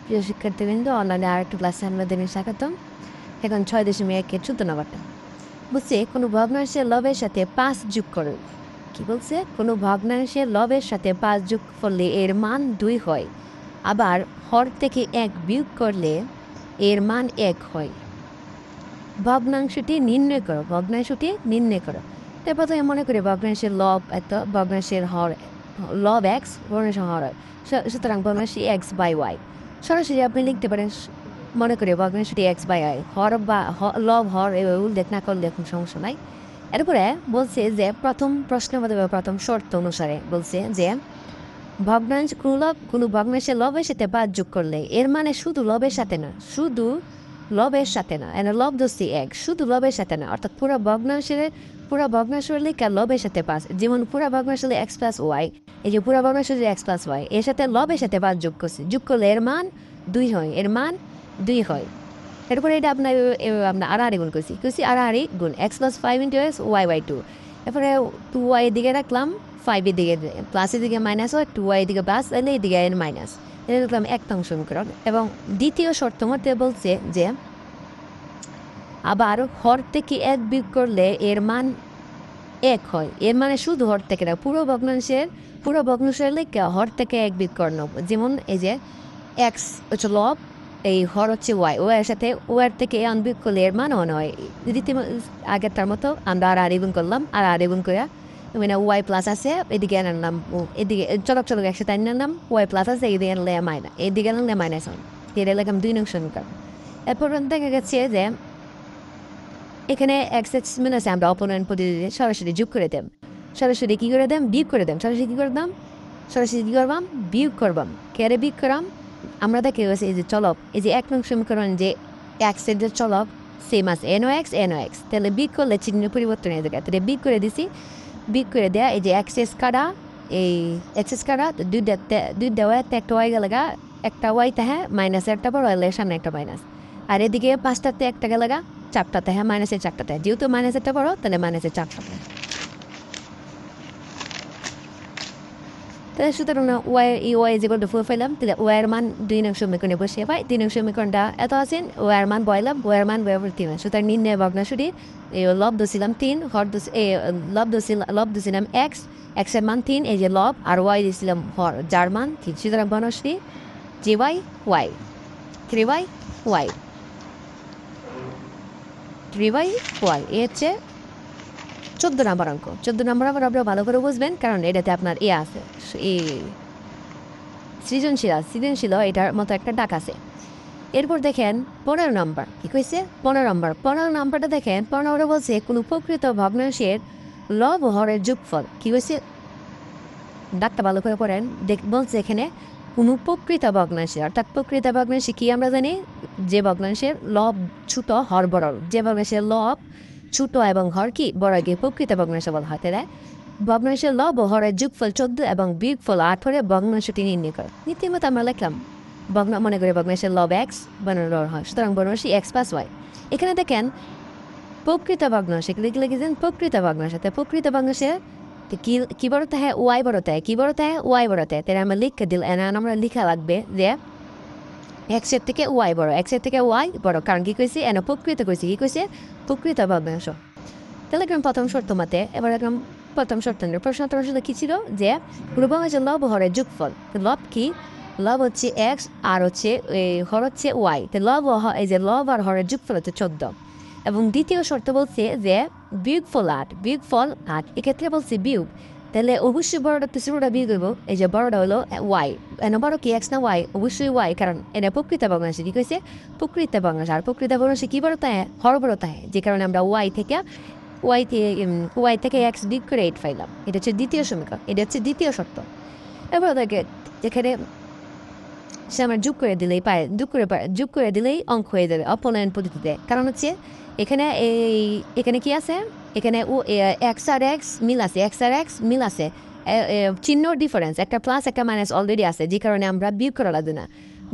প্রিয় শিক্ষার্থীবৃন্দ, অনলাইনে আরেকটু ক্লাসে আপনাদের স্বাগতম। এখন 6.1 নাম্বারটা বলছে কোনো ভগ্নাংশের লবের সাথে 5 যোগ করুন। কি বলছে? কোনো ভগ্নাংশের লবের সাথে 5 যোগ করলে এর মান 2 হয়, আবার হর থেকে 1 বিয়োগ করলে এর মান 1 হয়। ভগ্নাংশটি নির্ণয় করো। তার প্রথমে মনে করি ভগ্নাংশের লব এত, ভগ্নাংশের হর লব এক্স, ভগ্নাংশের হর হয়। সুতরাং ভগ্নাংশটি এক্স বাই ওয়াই। সরাসরি আপনি লিখতে পারেন, মনে করি ভগ্নাংশটি এক্স বাই ওয়াই। হর বা লব হর এভাবে উল্লেখ না করলে এখন সমস্যা নাই। এরপরে বলছে যে প্রথম প্রশ্নের মধ্যে প্রথম শর্ত অনুসারে বলছে যে কোনো ভগ্নাংশের লবের সাথে 5 যোগ করলে এর মানে শুধু লবের সাথে না, লব দোষী এক, শুধু লবের সাথে না, অর্থাৎ পুরো ভগ্নাংশ লেখা লবের সাথে 5। যেমন পুরো ভগ্নাংশ এক্স প্লাস ওয়াই, এই যে পুরো ভগ্নাংশ এক্স প্লাস ওয়াই, এর সাথে লবের সাথে 5 যোগ করলে এর মান 2 হয়। এরপরে এটা আপনার আড়াআড়ি গুণ করছি আড়াআড়ি গুণ X plus 5 into X Y by 2। এরপরে 2y দিকে রাখলাম, 5 দিকে প্লাসের দিকে মাইনাস হয়, 2y দিকে প্লাস এলে এদিকে এর মাইনাস, এটা লিখলাম 1 নং সমীকরণ। এবং দ্বিতীয় শর্ত মতে বলছে যে আবার হর থেকে 1 বিয়োগ করলে এর মান 1 হয়। এর মানে শুধু হর থেকে না, পুরো ভগ্নাংশের লেখা হর থেকে 1 বিয়োগ করে নেব। যেমন এই যে এক্স হচ্ছে লব, এই হর হচ্ছে ওয়াই এর সাথে ওয়ার থেকে অন বিয়োগ করলে এর মান অন হয়। আগেরটার মতো আমরা আর গুণ করলাম, আর গুণ করে মানে ওয়াই প্লাস আছে, এদিকে আনলাম, এদিকে চলক একসাথে আনলাম, ওয়াই প্লাস আছে, এদিকে আনলে মাইনাস, এদিকে আনলে মাইনাস হন, এটা লাগলাম 2 নং সমীকরণ। এরপর দেখা গেছে যে এখানে এক্স এক্স আছে, আমরা অপনয়ন পদ্ধতিতে সরাসরি যোগ করে দেব, সরাসরি কী করে দেব, বিয়োগ করে দেব। সরাসরি কী করবাম, বিয়োগ করবাম। কেরে বিয়োগ করাম, আমরা দেখে গেছি এই যে চলক, এই যে 1 নং সমীকরণ যে এক্সের যে চলক সেম আছে এনও এক্স, তাহলে বিয়োগ করলে চিহ্ন পরিবর্তন হয়ে যাবে। তাহলে বিয়োগ করে দিছি, বিয়োগ করে দেয়া এই যে এক্সেস কাটা, এই এক্সেস কাটা দুইটা ওয়াইতে একটা ওয়াই গেলেগা, একটা ওয়াই তাহা মাইনাস একটা বড় হলে সামনে একটা মাইনাস, আর এদিকে 5টাতে একটা গেলেগা, 4টাতে হ্যাঁ মাইনাসের 4টাতে, যেহেতু মাইনাসেরটা বড় তাহলে মাইনাসের 4টাতে। তাহলে সুতরাং ওয়াই যেগুলো ফুল ফেলাম, তাহলে ওয়াইয়ের মান 2 নং সমীকরণে বসিয়ে পাই। 2 নং সমীকরণটা এত আছেন, ওয়াইয়ের মান বয়লাম, ওয়াইয়ের মান বয়াবর 3। সুতরাং নির্ণয় ভগ্নাংশটি লব দছিলাম 3, হর লব দছিলাম এক্সের মান 3, এই যে লব, আর ওয়াই দিয়েছিলাম হর যার মান 3। সুতরাং ভগ্নাংশটি ওয়াই 3y ওয়াই এ হচ্ছে 14 নম্বর অঙ্ক। 14 নম্বর আপনারা ভালো করে বুঝবেন, কারণ এটাতে আপনার আছে এই সৃজনশীল এটার মতো একটা ডাক আছে। এরপর দেখেন 15 নম্বর কি কইছে, 15 নম্বরটা দেখেন। 15 বলছে কোনো প্রকৃত ভগ্নাংশের লব ও হরের যোগফল। কি কইছে, ডাকটা ভালো করে পড়েন। বলছে এখানে কোনো প্রকৃত ভগ্নাংশের, অর্থাৎ প্রকৃত ভগ্নাংশে কি আমরা জানি, যে ভগ্নাংশের লব ছোট হর বড়, যে ভগ্নাংশের লব ছোট এবং হর কি বড়, গিয়ে প্রকৃত ভগ্নাংশ বলা হয়। তাই ভগ্নাংশের লব ও হরের যোগফল 14 এবং বিয়োগফল 8 হলে ভগ্নাংশটি নির্ণয় করে। নীতিমতো আমরা লিখলাম মনে করি ভগ্নাংশের লব এক্স বানানোর হয়, সুতরাং ভগ্নাংশটি এক্স প্লাস ওয়াই। এখানে দেখেন প্রকৃত ভগ্নাংশ লিখেছেন প্রকৃত ভগ্নাংশ, প্রকৃত ভগ্নাংশে কি বড় তাহে ওয়াই বড় তাহে, কি বড় তাহে ওয়াই বড় তাহে। তাহলে আমরা লিখে দিল, আমরা লেখা লাগবে যে এক্সের থেকে ওয়াই বড়, কারণ কি কইছি এনে প্রকৃত কইছি, কি কইছে প্রকৃত ভগ্নাংশ। তাহলে একদম প্রথম শর্ত মতে, এবার একদম প্রথম শর্ত প্রশ্নটা আসলে কী ছিল, যে কোনো ভগ্নাংশের লব হরের যোগফল। লব কি, লব হচ্ছে এক্স আর হচ্ছে হর হচ্ছে ওয়াই, তো এই যে লব আর হরের যোগফল হচ্ছে 14। এবং দ্বিতীয় শর্ত বলছে যে বিয়োগফল 8, এক্ষেত্রে বলছে বিয়োগ, তাহলে অবশ্যই বড়টা তো ছোটটা বিয়োগ হইব। এই যে বড়টা হলো ওয়াই, এনে বড় কি এক্স না ওয়াই, অবশ্যই ওয়াই, কারণ এটা প্রকৃত ভগ্নাংশ। কি কইছে প্রকৃত ভগ্নাংশ, আর প্রকৃত ভগ্নাংশে কি বড় তাহে হর বড় তাহে, যে কারণে আমরা ওয়াই থেকে এক্স বিয়োগ করে 8 পাইলাম। এটা হচ্ছে দ্বিতীয় সমীকরণ, এটা হচ্ছে দ্বিতীয় শর্ত। এবার দেখে যেখানে সে আমার যোগ করে দিলেই অঙ্ক হয়ে যাবে অপনয়ন পদ্ধতিতে। কারণ হচ্ছে এখানে কি আছে, এখানে এক্স আর এক্স মিল আছে, চিহ্ন ডিফারেন্স, একটা প্লাস একটা মাইনাস অলরেডি আছে, যে কারণে আমরা বিয়োগ করা লাগবে না।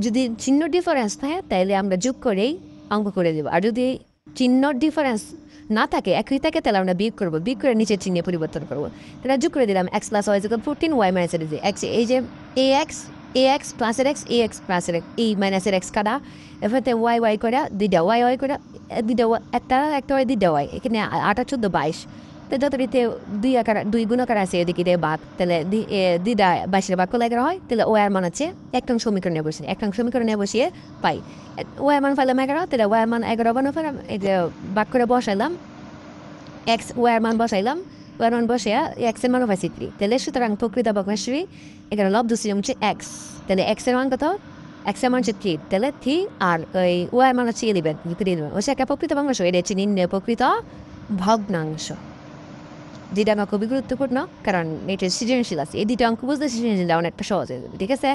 যদি চিহ্ন ডিফারেন্স থাকে তাহলে আমরা যোগ করেই অঙ্ক করে দেবো, আর যদি চিহ্ন ডিফারেন্স না থাকে, একই থাকে, তাহলে আমরা বিয়োগ করে নিচের চিহ্নে পরিবর্তন করবো। তাহলে যোগ করে দিলাম X plus Y equal 14, Y minus X, এই যে এ এক্স এ এক্স প্লাসের এক্স এ এক্স প্লাসের এক্স এই মাইনাসের এক্স কাটা এরপরে ওয়াই ওয়াই করে দুইটা ওয়াই ওয়াই করে দুইটা একটা ওয়াই দুইটা ওয়াই এখানে 8 আর 14 22 তো যত রীতে দুই গুণাকার আছে এদিকে দিয়ে বাঘ তাহলে দুইটা 22-এর বাঘ করলে হয় তাহলে ওয়ার মান আছে একটা সমীকরণে বসে একটা সমীকরণে বসিয়ে পাই ওয়ার মান ফেলাম 11 তাহলে ওয়ার মান 11 বানো ফেলাম এই যে বাঘ করে বসাইলাম এক্স ওয়ার মান বসাইলাম ওয়ার মান বসে এক্সের মানও পাইছি 3 তাহলে সুতরাং প্রকৃত ভগ্নাংশটি এখানে লব দুসি হচ্ছে এক্স তাহলে এক্সের মান কত এক্সের মান হচ্ছে 3 তাহলে 3 আর ওই ওয়ার মান হচ্ছে 11 ও সে একটা প্রকৃত ভগ্নাংশ এটা হচ্ছে নির্ণয় প্রকৃত ভগ্নাংশ যেটা আমার খুবই গুরুত্বপূর্ণ কারণ এটা সৃজনশীল আছে এই দুটো অঙ্ক বুঝতে সৃজনশীল অনেকটা সহজ হয়ে যাবে ঠিক আছে